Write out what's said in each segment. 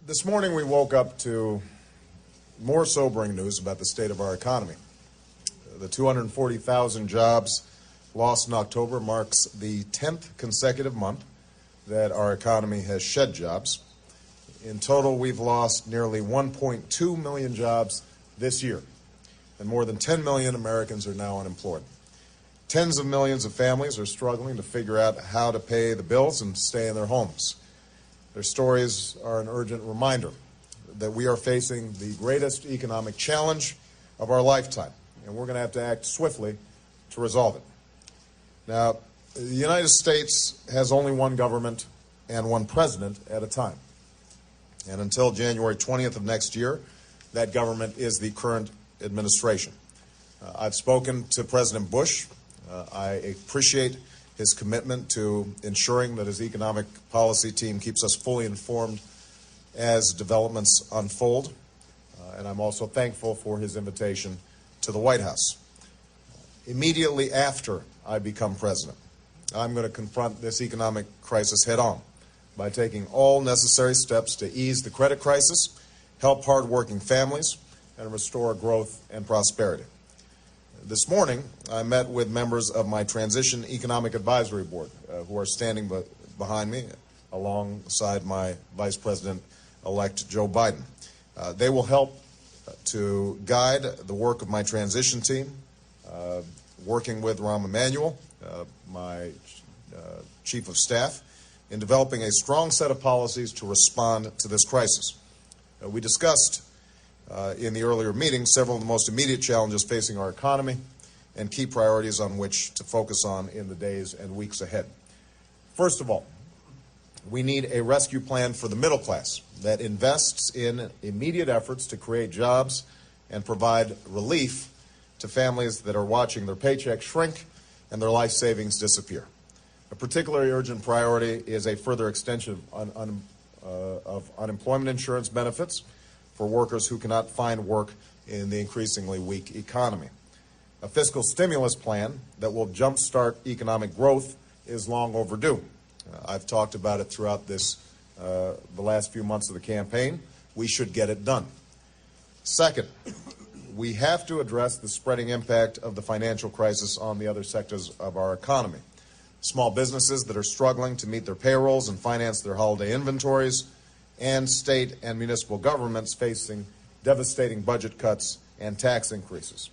This morning we woke up to more sobering news about the state of our economy. The 240,000 jobs lost in October marks the 10th consecutive month that our economy has shed jobs. In total, we've lost nearly 1.2 million jobs this year, and more than 10 million Americans are now unemployed. Tens of millions of families are struggling to figure out how to pay the bills and stay in their homes. Their stories are an urgent reminder that we are facing the greatest economic challenge of our lifetime, and we're going to have to act swiftly to resolve it. Now, the United States has only one government and one president at a time. And until January 20th of next year, that government is the current administration. I've spoken to President Bush. I appreciate his commitment to ensuring that his economic policy team keeps us fully informed as developments unfold. And I'm also thankful for his invitation to the White House. Immediately after I become president, I'm going to confront this economic crisis head on by taking all necessary steps to ease the credit crisis, help hardworking families, and restore growth and prosperity. This morning, I met with members of my Transition Economic Advisory Board, who are standing behind me alongside my Vice President-elect Joe Biden. They will help to guide the work of my transition team, working with Rahm Emanuel, my Chief of Staff, in developing a strong set of policies to respond to this crisis. We discussed in the earlier meeting several of the most immediate challenges facing our economy and key priorities on which to focus on in the days and weeks ahead. First of all, we need a rescue plan for the middle class that invests in immediate efforts to create jobs and provide relief to families that are watching their paychecks shrink and their life savings disappear. A particularly urgent priority is a further extension of unemployment insurance benefits for workers who cannot find work in the increasingly weak economy. A fiscal stimulus plan that will jumpstart economic growth is long overdue. I've talked about it throughout the last few months of the campaign. We should get it done. Second, we have to address the spreading impact of the financial crisis on the other sectors of our economy. Small businesses that are struggling to meet their payrolls and finance their holiday inventories, and state and municipal governments facing devastating budget cuts and tax increases.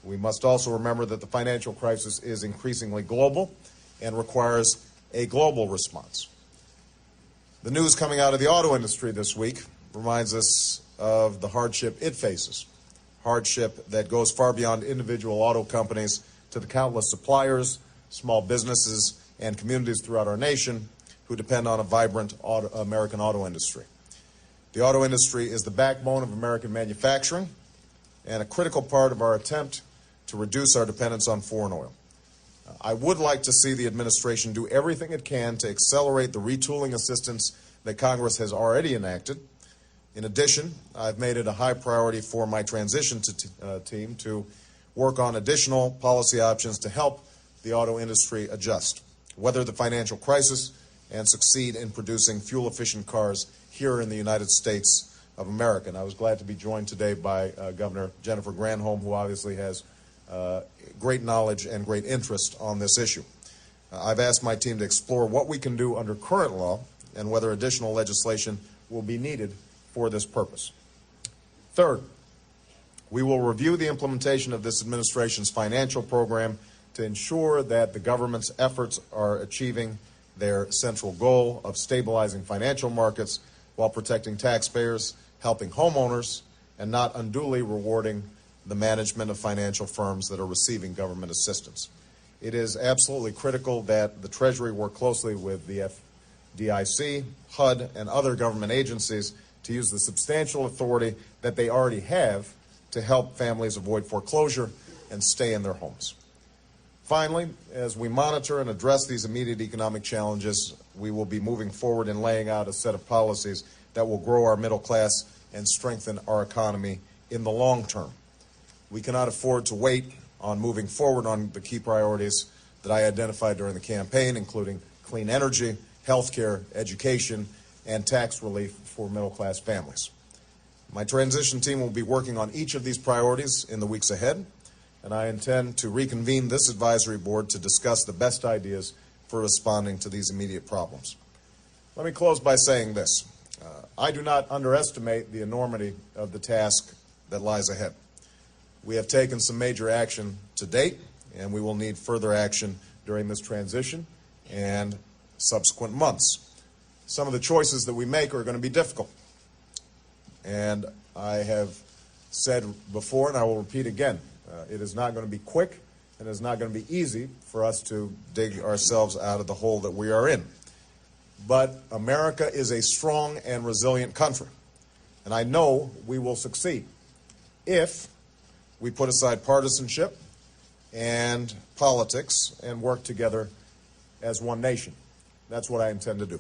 We must also remember that the financial crisis is increasingly global and requires a global response. The news coming out of the auto industry this week reminds us of the hardship it faces, hardship that goes far beyond individual auto companies to the countless suppliers, small businesses, and communities throughout our nation who depend on a vibrant American auto industry. The auto industry is the backbone of American manufacturing and a critical part of our attempt to reduce our dependence on foreign oil. I would like to see the administration do everything it can to accelerate the retooling assistance that Congress has already enacted. In addition, I've made it a high priority for my transition team to work on additional policy options to help the auto industry adjust, weather the financial crisis, and succeed in producing fuel-efficient cars here in the United States of America. And I was glad to be joined today by Governor Jennifer Granholm, who obviously has great knowledge and great interest on this issue. I've asked my team to explore what we can do under current law and whether additional legislation will be needed for this purpose. Third, we will review the implementation of this administration's financial program to ensure that the government's efforts are achieving their central goal of stabilizing financial markets while protecting taxpayers, helping homeowners, and not unduly rewarding the management of financial firms that are receiving government assistance. It is absolutely critical that the Treasury work closely with the FDIC, HUD, and other government agencies to use the substantial authority that they already have to help families avoid foreclosure and stay in their homes. Finally, as we monitor and address these immediate economic challenges, we will be moving forward in laying out a set of policies that will grow our middle class and strengthen our economy in the long term. We cannot afford to wait on moving forward on the key priorities that I identified during the campaign, including clean energy, healthcare, education, and tax relief for middle-class families. My transition team will be working on each of these priorities in the weeks ahead, and I intend to reconvene this advisory board to discuss the best ideas for responding to these immediate problems. Let me close by saying this. I do not underestimate the enormity of the task that lies ahead. We have taken some major action to date, and we will need further action during this transition and subsequent months. Some of the choices that we make are going to be difficult. And I have said before, and I will repeat again, it is not going to be quick, and it is not going to be easy for us to dig ourselves out of the hole that we are in. But America is a strong and resilient country, and I know we will succeed if we put aside partisanship and politics and work together as one nation. That's what I intend to do.